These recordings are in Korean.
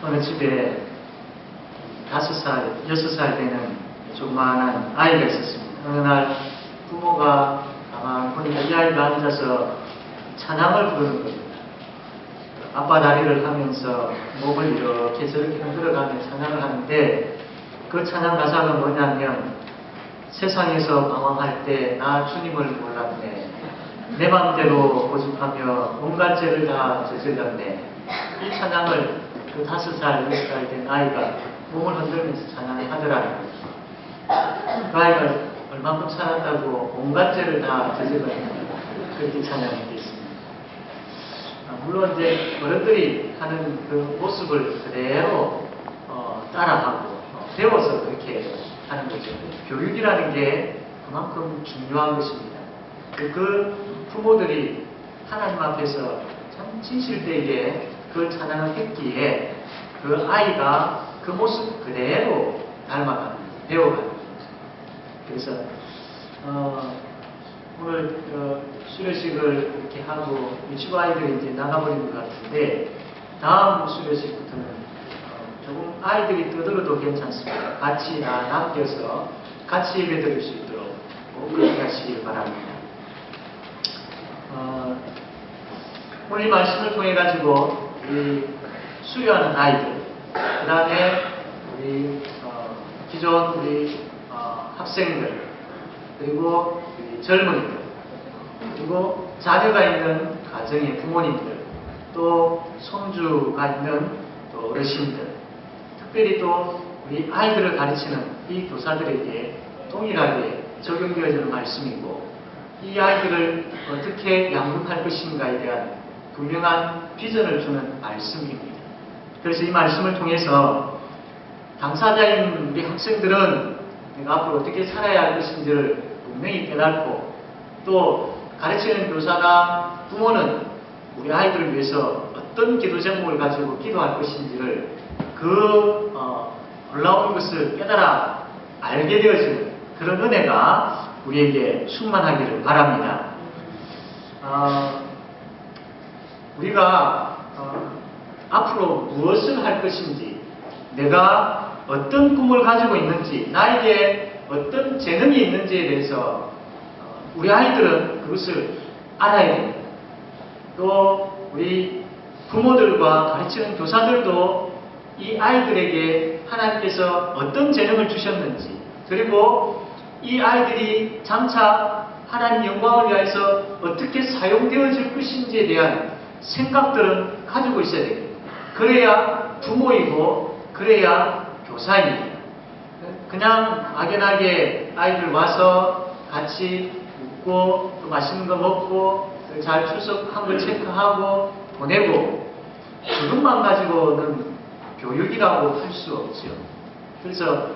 어느 집에 5살, 6살 되는 조그마한 아이가 있었습니다. 어느 날 부모가 아마 보니까 이 아이가 앉아서 찬양을 부르는 겁니다. 아빠 다리를 하면서 몸을 이렇게 저렇게 흔들어가며 찬양을 하는데, 그 찬양 가사가 뭐냐면, 세상에서 방황할 때 나 주님을 몰랐네, 내 맘대로 고집하며 온갖 죄를 다 저질렀네. 이 찬양을 그 5살, 6살 된 아이가 몸을 흔들면서 찬양을 하더라는 거죠. 그 아이가 얼마큼 살았다고 온갖 죄를 다 저질렀네, 그렇게 찬양이 되어 있습니다. 물론 이제 어른들이 하는 그 모습을 그대로 따라하고 배워서 그렇게 하는 거죠. 교육이라는 게 그만큼 중요한 것입니다. 그 부모들이 하나님 앞에서 참 진실되게 그 찬양을 했기에 그 아이가 그 모습 그대로 닮아가는 거죠. 배워가는 거죠. 그래서 오늘 수료식을 이렇게 하고 유치부 아이들이 이제 나가버린 것 같은데, 다음 수료식부터는 조금 아이들이 떠들어도 괜찮습니다. 같이 남겨서 같이 예배 드릴 수 있도록 꼭 그렇게 하시길 바랍니다. 오늘 이 말씀을 통해 가지고 우리 수료하는 아이들, 그 다음에 우리 기존 우리 학생들, 그리고 우리 젊은이들, 그리고 자녀가 있는 가정의 부모님들, 또 손주가 있는 또 어르신들, 특별히 또 우리 아이들을 가르치는 이 교사들에게 동일하게 적용되어지는 말씀이고, 이 아이들을 어떻게 양육할 것인가에 대한 분명한 비전을 주는 말씀입니다. 그래서 이 말씀을 통해서 당사자인 우리 학생들은 내가 앞으로 어떻게 살아야 할 것인지를 분명히 깨닫고, 또 가르치는 교사나 부모는 우리 아이들을 위해서 어떤 기도 제목을 가지고 기도할 것인지를 그 놀라운 것을 깨달아 알게 되어지는 그런 은혜가 우리에게 충만하기를 바랍니다. 우리가 앞으로 무엇을 할 것인지, 내가 어떤 꿈을 가지고 있는지, 나에게 어떤 재능이 있는지에 대해서 우리 아이들은 그것을 알아야 됩니다. 또 우리 부모들과 가르치는 교사들도 이 아이들에게 하나님께서 어떤 재능을 주셨는지, 그리고 이 아이들이 장차 하나님 영광을 위해서 어떻게 사용되어질 것인지에 대한 생각들은 가지고 있어야 됩니다. 그래야 부모이고 그래야 교사입니다. 그냥 막연하게 아이들 와서 같이 웃고 또 맛있는 거 먹고 잘 출석한 거 체크하고 보내고, 그것만 가지고는 교육이라고 할 수 없죠. 그래서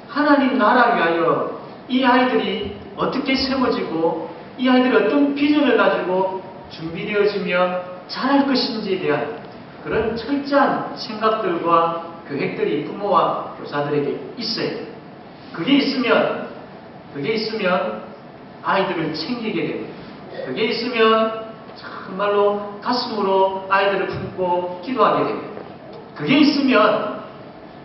하나님 나라 위하여 이 아이들이 어떻게 세워지고 이 아이들이 어떤 비전을 가지고 준비되어지며 잘할 것인지에 대한 그런 철저한 생각들과 계획들이 부모와 교사들에게 있어요. 그게 있으면 아이들을 챙기게 됩니다. 그게 있으면 정말로 가슴으로 아이들을 품고 기도하게 됩니다. 그게 있으면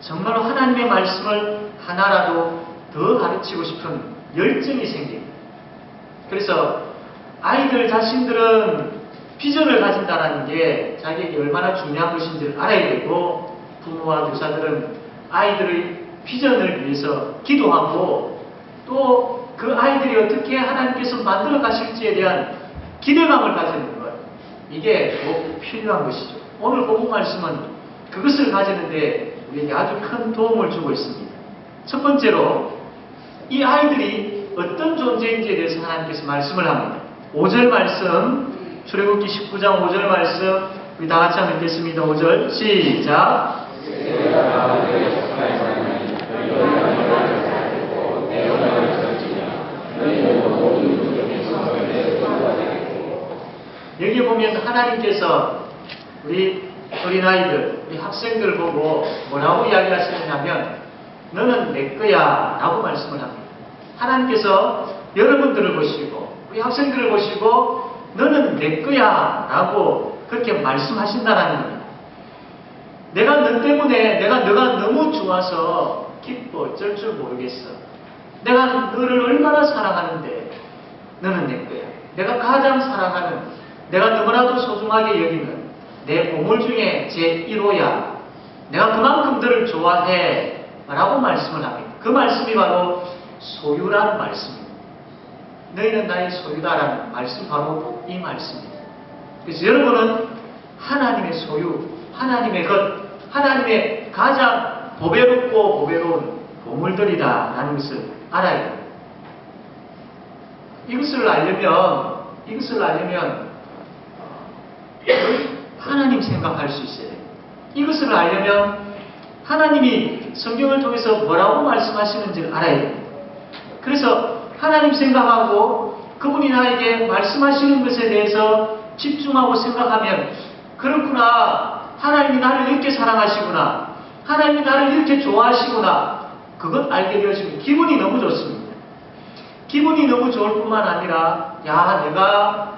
정말로 하나님의 말씀을 하나라도 더 가르치고 싶은 열정이 생깁니다. 그래서 아이들 자신들은 비전을 가진다는 게 자기에게 얼마나 중요한 것인지를 알아야 되고, 부모와 교사들은 아이들의 비전을 위해서 기도하고, 또 그 아이들이 어떻게 하나님께서 만들어 가실지에 대한 기대감을 가지는 것, 이게 꼭 필요한 것이죠. 오늘 본문 말씀은 그것을 가지는데 우리에게 아주 큰 도움을 주고 있습니다. 첫 번째로 이 아이들이 어떤 존재인지에 대해서 하나님께서 말씀을 합니다. 5절 말씀, 출애굽기 19장 5절 말씀 우리 다 같이 한번 읽겠습니다. 5절 시작. 여기 보면 하나님께서 우리 어린아이들, 우리 학생들을 보고 뭐라고 이야기하시느냐면 너는 내 거야 라고 말씀을 합니다. 하나님께서 여러분들을 보시고 우리 학생들을 보시고 너는 내 거야 라고 그렇게 말씀하신다는 겁니다. 내가 너 때문에 너가 너무 좋아서 기뻐 어쩔 줄 모르겠어. 내가 너를 얼마나 사랑하는데 너는 내 거야. 내가 가장 사랑하는, 내가 너무나도 소중하게 여기는 내 보물 중에 제 1호야. 내가 그만큼 너를 좋아해 라고 말씀을 합니다. 그 말씀이 바로 소유라는 말씀입니다. 너희는 나의 소유다라는 말씀, 바로 이 말씀입니다. 그래서 여러분은 하나님의 소유, 하나님의 것, 하나님의 가장 보배롭고 보배로운 보물들이다 라는 것을 알아야 됩니다. 이것을 알려면 하나님 생각할 수 있어야 돼요. 이것을 알려면 하나님이 성경을 통해서 뭐라고 말씀하시는지를 알아야 됩니다. 그래서 하나님 생각하고 그분이 나에게 말씀하시는 것에 대해서 집중하고 생각하면, 그렇구나, 하나님이 나를 이렇게 사랑하시구나, 하나님이 나를 이렇게 좋아하시구나, 그것 알게 되어지면 기분이 너무 좋습니다. 기분이 너무 좋을 뿐만 아니라,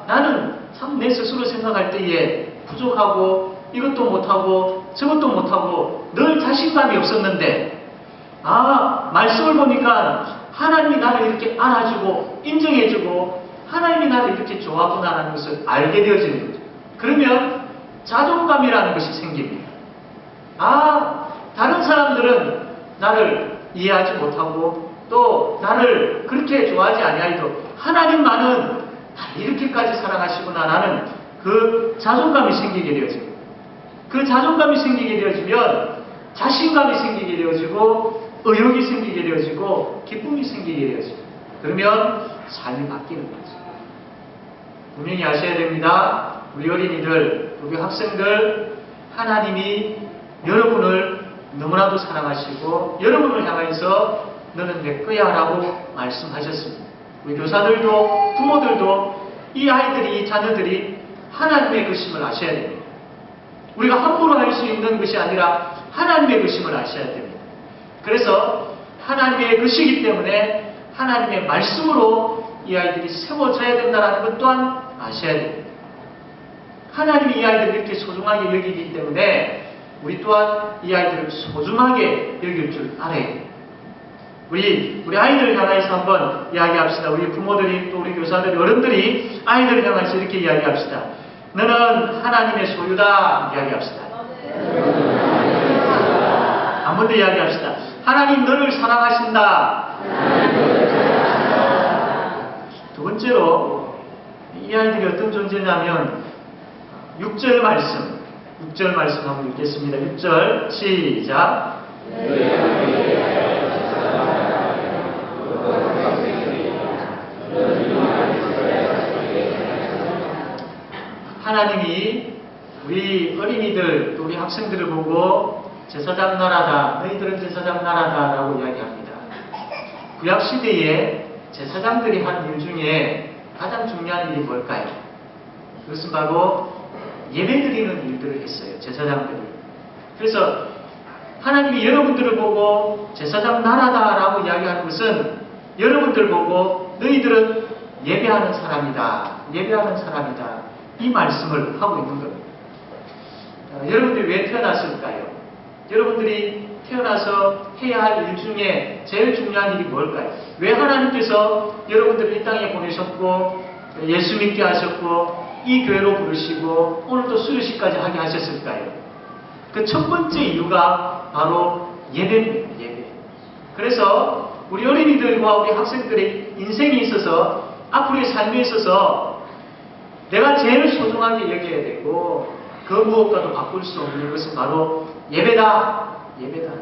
나는 참 내 스스로 생각할 때에 부족하고 이것도 못하고 저것도 못하고 늘 자신감이 없었는데, 말씀을 보니까 하나님이 나를 이렇게 안아주고 인정해주고 하나님이 나를 이렇게 좋아하구나라는 것을 알게 되어지는 거죠. 그러면 자존감이라는 것이 생깁니다. 다른 사람들은 나를 이해하지 못하고 또 나를 그렇게 좋아하지 아니하여도 하나님만은 나를 이렇게까지 사랑하시구나라는 그 자존감이 생기게 되어집니다. 그 자존감이 생기게 되어지면 자신감이 생기게 되어지고 의욕이 생기게 되어지고 기쁨이 생기게 되어집니다. 그러면 삶이 바뀌는 거죠. 분명히 아셔야 됩니다. 우리 어린이들, 우리 학생들, 하나님이 여러분을 너무나도 사랑하시고 여러분을 향해서 너는 내 거야 라고 말씀하셨습니다. 우리 교사들도 부모들도 이 아이들이, 이 자녀들이 하나님의 것임을 아셔야 됩니다. 우리가 함부로 할 수 있는 것이 아니라 하나님의 것임을 아셔야 됩니다. 그래서 하나님의 것이기 때문에 하나님의 말씀으로 이 아이들이 세워져야 된다는 것 또한 아셔야 됩니다. 하나님이 이 아이들을 이렇게 소중하게 여기기 때문에 우리 또한 이 아이들을 소중하게 여길 줄 알아야 됩니다. 우리 아이들을 향해서 한번 이야기합시다. 우리 부모들이 또 우리 교사들, 어른들이 아이들을 향해서 이렇게 이야기합시다. 너는 하나님의 소유다. 이야기합시다. 한 번 더 이야기합시다. 하나님 너를 사랑하신다. 두 번째로 이 아이들이 어떤 존재냐면 6절 말씀 한번 읽겠습니다. 6절 시작. 하나님이 우리 어린이들, 또 우리 학생들을 보고 제사장 나라다, 너희들은 제사장 나라다 라고 이야기합니다. 구약시대에 제사장들이 한 일 중에 가장 중요한 일이 뭘까요? 그것은 바로 예배드리는 일들을 했어요. 제사장들이. 그래서 하나님이 여러분들을 보고 제사장 나라다 라고 이야기하는 것은 여러분들 보고 너희들은 예배하는 사람이다, 예배하는 사람이다, 이 말씀을 하고 있는 겁니다. 여러분들이 왜 태어났을까요? 여러분들이 태어나서 해야 할 일 중에 제일 중요한 일이 뭘까요? 왜 하나님께서 여러분들을 이 땅에 보내셨고 예수 믿게 하셨고 이 교회로 부르시고 오늘 또 수료식까지 하게 하셨을까요? 그 첫 번째 이유가 바로 예배입니다. 예배. 그래서 우리 어린이들과 우리 학생들의 인생에 있어서, 앞으로의 삶에 있어서 내가 제일 소중하게 여겨야 되고 그 무엇과도 바꿀 수 없는 것은 바로 예배다. 예배다.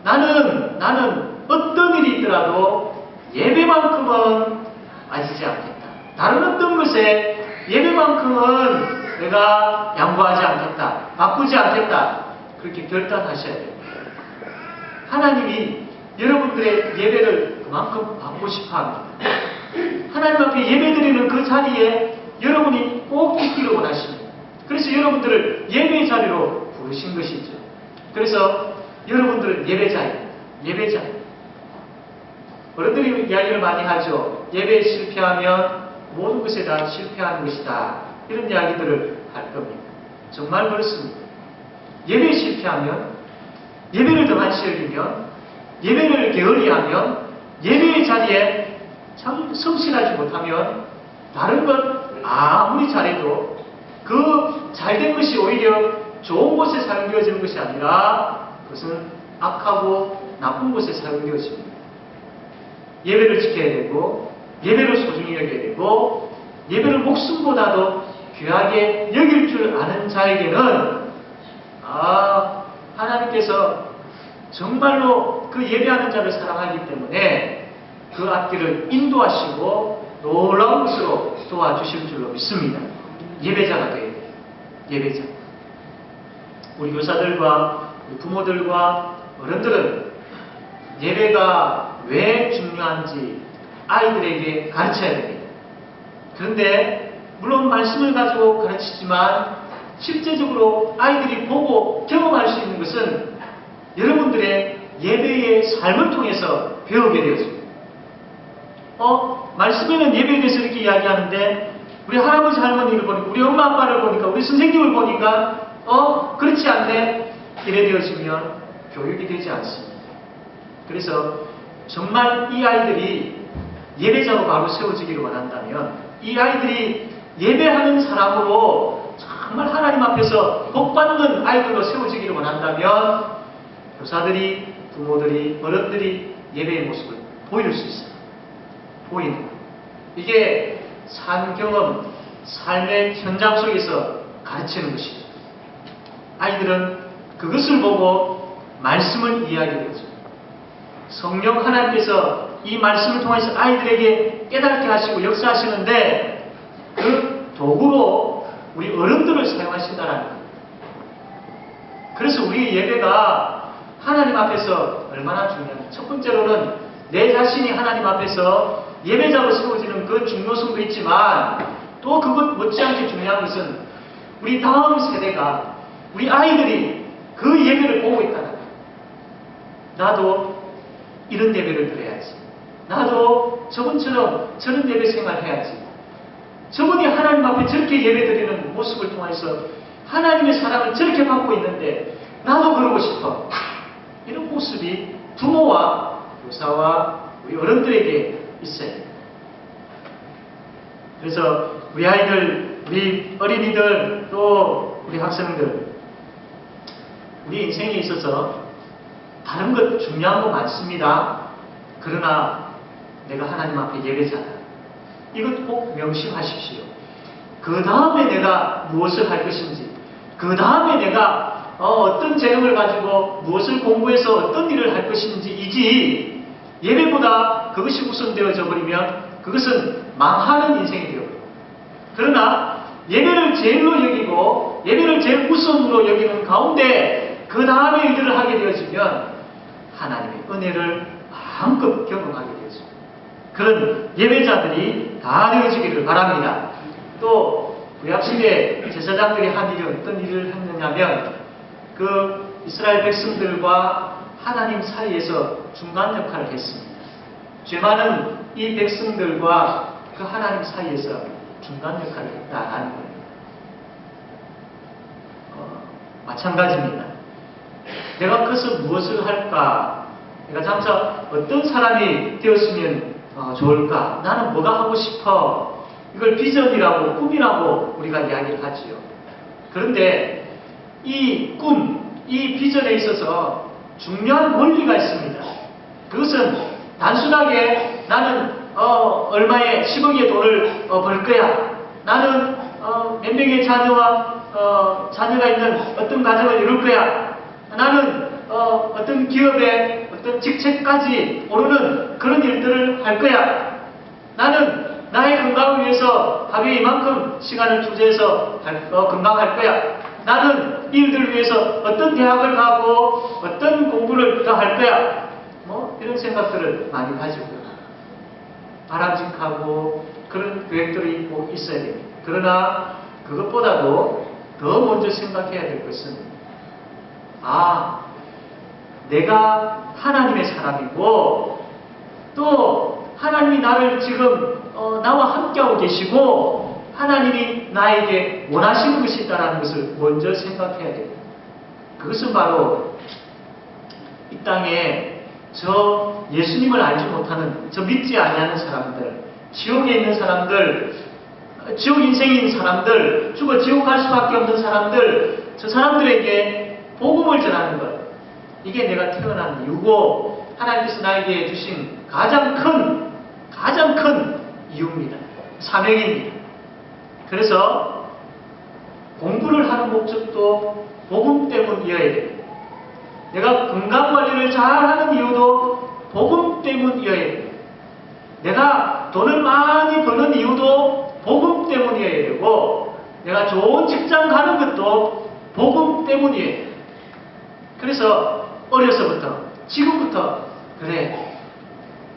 나는 어떤 일이 있더라도 예배만큼은 빠지지 않겠다. 다른 어떤 것에 예배만큼은 내가 양보하지 않겠다, 바꾸지 않겠다, 그렇게 결단하셔야 됩니다. 하나님이 여러분들의 예배를 그만큼 받고 싶어 합니다. 하나님 앞에 예배드리는 그 자리에 여러분이 꼭 있기를 원하십니다. 그래서 여러분들을 예배 자리로 부르신 것이죠. 그래서 여러분들은 예배자. 어른들이 이야기를 많이 하죠. 예배에 실패하면 모든 것에 다 실패하는 것이다, 이런 이야기들을 할 겁니다. 정말 그렇습니다. 예배에 실패하면, 예배를 등한시 여기면, 예배를 게을리 하면, 예배의 자리에 참 성실하지 못하면, 다른 것 아무리 잘해도 그 잘된 것이 오히려 좋은 곳에 사용되어지는 것이 아니라 그것은 악하고 나쁜 곳에 사용되어집니다. 예배를 지켜야 되고, 예배를 소중히 여겨야 되고, 예배를 목숨보다도 귀하게 여길 줄 아는 자에게는 하나님께서 정말로 그 예배하는 자를 사랑하기 때문에 그 앞길을 인도하시고 놀라운 것으로 도와주실 줄로 믿습니다. 예배자가 되어야 돼요. 예배자. 우리 교사들과 우리 부모들과 어른들은 예배가 왜 중요한지 아이들에게 가르쳐야 됩니다. 그런데 물론 말씀을 가지고 가르치지만 실제적으로 아이들이 보고 경험할 수 있는 것은 여러분들의 예배의 삶을 통해서 배우게 되었습니다. 말씀에는 예배에 대해서 이렇게 이야기하는데 우리 할아버지 할머니를 보니까, 우리 엄마 아빠를 보니까, 우리 선생님을 보니까 그렇지 않네, 이래 되어지면 교육이 되지 않습니다. 그래서 정말 이 아이들이 예배자로 바로 세워지기를 원한다면, 이 아이들이 예배하는 사람으로 정말 하나님 앞에서 복받는 아이들로 세워지기를 원한다면 교사들이, 부모들이, 어른들이 예배의 모습을 보일 수 있어요. 보이는 것. 이게 삶 경험, 삶의 현장 속에서 가르치는 것이죠. 아이들은 그것을 보고 말씀을 이해하게 되죠. 성령 하나님께서 이 말씀을 통해서 아이들에게 깨닫게 하시고 역사하시는데 그 도구로 우리 어른들을 사용하신다는 거예요. 그래서 우리 예배가 하나님 앞에서 얼마나 중요한지. 첫 번째로는 내 자신이 하나님 앞에서 예배자로 세워지는 그 중요성도 있지만 또 그것 못지않게 중요한 것은 우리 다음 세대가, 우리 아이들이 그 예배를 보고 있다는 거예요. 나도 이런 예배를 드려야지. 나도 저분처럼 저런 예배 생활 해야지. 저분이 하나님 앞에 저렇게 예배 드리는 모습을 통해서 하나님의 사랑을 저렇게 받고 있는데 나도 그러고 싶어. 이런 모습이 부모와 교사와 우리 어른들에게 있어요. 그래서 우리 아이들, 우리 어린이들, 또 우리 학생들, 우리 인생에 있어서 다른 것 중요한 거 많습니다. 그러나 내가 하나님 앞에 예배자다. 이것 꼭 명심하십시오. 그 다음에 내가 무엇을 할 것인지, 그 다음에 내가 어떤 재능을 가지고 무엇을 공부해서 어떤 일을 할 것인지이지, 예배보다 그것이 우선되어져 버리면 그것은 망하는 인생이 되어버려요. 그러나 예배를 제일로 여기고 예배를 제일 우선으로 여기는 가운데 그 다음에 일들을 하게 되어지면 하나님의 은혜를 마음껏 경험하게 되어집니다. 그런 예배자들이 다 되어지기를 바랍니다. 또 우리 앞시대 제사장들이 한 일이 어떤 일을 했느냐면 그 이스라엘 백성들과 하나님 사이에서 중간 역할을 했습니다. 죄 많은 이 백성들과 그 하나님 사이에서 중간 역할을 했다는 거예요. 마찬가지입니다. 내가 커서 무엇을 할까? 내가 장차 어떤 사람이 되었으면 좋을까? 나는 뭐가 하고 싶어? 이걸 비전이라고, 꿈이라고 우리가 이야기를 하지요. 그런데 이 꿈, 이 비전에 있어서 중요한 원리가 있습니다. 그것은 단순하게 나는 얼마의 10억의 돈을 벌 거야. 나는 몇 명의 자녀가 있는 어떤 가정을 이룰 거야. 나는 어떤 기업의 어떤 직책까지 오르는 그런 일들을 할 거야. 나는 나의 건강을 위해서 하루에 이만큼 시간을 투자해서 건강할 거야. 나는 이 일들을 위해서 어떤 대학을 가고 어떤 공부를 더 할 거야. 이런 생각들을 많이 가지고 바람직하고 그런 계획들이 꼭 있어야 됩니다. 그러나 그것보다도 더 먼저 생각해야 될 것은 내가 하나님의 사람이고 또 하나님이 나를 지금 나와 함께하고 계시고 하나님이 나에게 원하시는 것이 있다는 것을 먼저 생각해야 됩니다. 그것은 바로 이 땅에 저 예수님을 알지 못하는, 저 믿지 아니하는 사람들, 지옥에 있는 사람들, 지옥 인생인 사람들, 죽어 지옥 갈 수밖에 없는 사람들, 저 사람들에게 복음을 전하는 것. 이게 내가 태어난 이유고 하나님께서 나에게 주신 가장 큰 이유입니다. 사명입니다. 그래서 공부를 하는 목적도 복음 때문이어야 됩니다. 내가 건강관리를 잘하는 이유도 복음 때문이어야 됩니다. 내가 돈을 많이 버는 이유도 복음 때문이어야 되고, 내가 좋은 직장 가는 것도 복음 때문이어야 돼요. 그래서 어려서부터, 지금부터, 그래,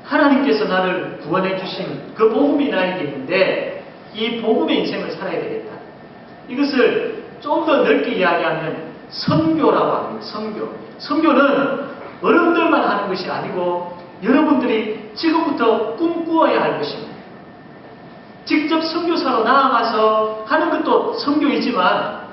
하나님께서 나를 구원해 주신 그 복음이 나에게 있는데 이 복음의 인생을 살아야 되겠다. 이것을 좀 더 넓게 이야기하면 선교라고 합니다. 선교는 어른들만 하는 것이 아니고 여러분들이 지금부터 꿈꾸어야 할 것입니다. 직접 선교사로 나아가서 하는 것도 선교이지만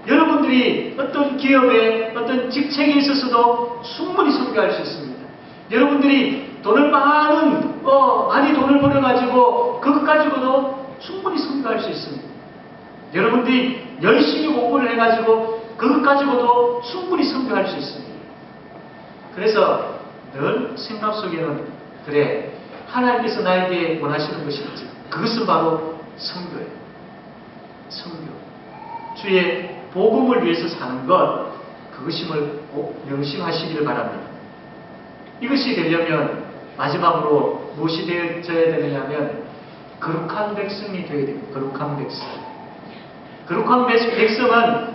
여러분들이 어떤 기업에 어떤 직책에 있어서도 충분히 선교할 수 있습니다. 여러분들이 돈을 많이 돈을 벌어가지고 그것 가지고도 충분히 선교할 수 있습니다. 여러분들이 열심히 공부를 해가지고 그것 가지고도 충분히 선교할 수 있습니다. 그래서 늘 생각 속에는, 그래, 하나님께서 나에게 원하시는 것이 있지. 그것은 바로 선교예요. 선교. 주의 복음을 위해서 사는 것, 그것임을 꼭 명심하시기를 바랍니다. 이것이 되려면 마지막으로 무엇이 되어져야 되느냐면 거룩한 백성이 되어야 됩니다. 거룩한 백성. 거룩한 백성은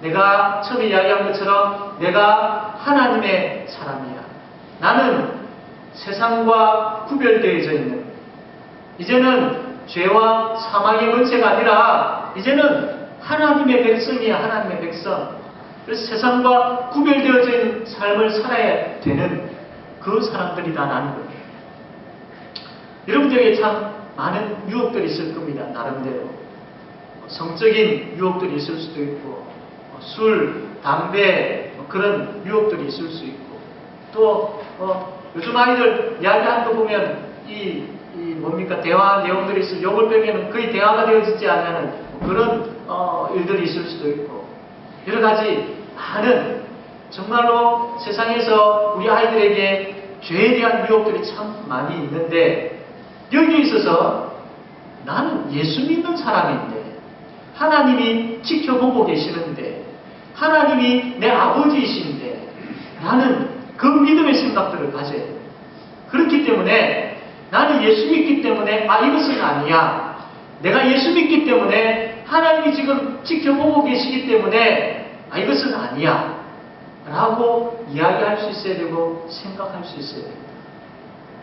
내가 처음에 이야기한 것처럼 내가 하나님의 사람이야. 나는 세상과 구별되어져 있는, 이제는 죄와 사망의 권세가 아니라 이제는 하나님의 백성이야. 하나님의 백성. 그래서 세상과 구별되어져 있는 삶을 살아야 되는 그 사람들이다, 나는 거예요. 여러분들에게 참 많은 유혹들이 있을 겁니다. 나름대로 성적인 유혹들이 있을 수도 있고, 술, 담배, 그런 유혹들이 있을 수 있고, 또 요즘 아이들 이야기하는 거 보면 뭡니까, 대화 내용들이 있어. 욕을 빼면 거의 대화가 되어지지 않는 그런 일들이 있을 수도 있고, 여러 가지 많은, 정말로 세상에서 우리 아이들에게 죄에 대한 유혹들이 참 많이 있는데, 여기에 있어서 나는 예수 믿는 사람인데, 하나님이 지켜보고 계시는데, 하나님이 내 아버지이신데, 나는 그 믿음의 생각들을 가져야 돼요. 그렇기 때문에 나는 예수 믿기 때문에 이것은 아니야. 내가 예수 믿기 때문에 하나님이 지금 지켜보고 계시기 때문에 이것은 아니야 라고 이야기할 수 있어야 되고 생각할 수 있어야 됩니다.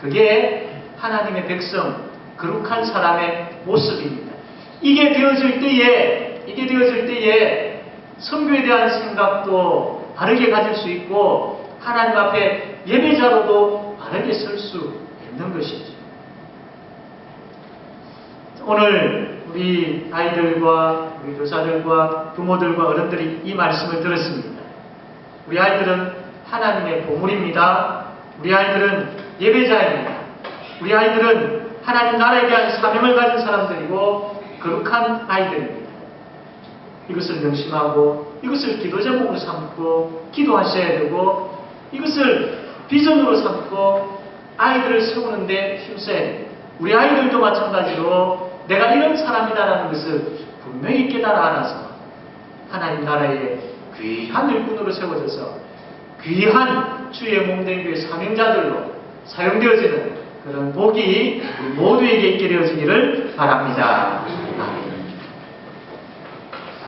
그게 하나님의 백성, 거룩한 사람의 모습입니다. 이게 되어질 때에 선교에 대한 생각도 바르게 가질 수 있고 하나님 앞에 예배자로도 바르게 설 수 있는 것이죠. 오늘 우리 아이들과 우리 교사들과 부모들과 어른들이 이 말씀을 들었습니다. 우리 아이들은 하나님의 보물입니다. 우리 아이들은 예배자입니다. 우리 아이들은 하나님 나라에 대한 사명을 가진 사람들이고 거룩한 아이들입니다. 이것을 명심하고 이것을 기도 제목으로 삼고 기도하셔야 되고 이것을 비전으로 삼고 아이들을 세우는데 힘써야 됩니다. 우리 아이들도 마찬가지로 내가 이런 사람이다라는 것을 분명히 깨달아 알아서 하나님 나라의 귀한 일꾼으로 세워져서 귀한 주의 몸된 교회 사명자들로 사용되어지는 그런 복이 우리 모두에게 있게 되어지기를 바랍니다.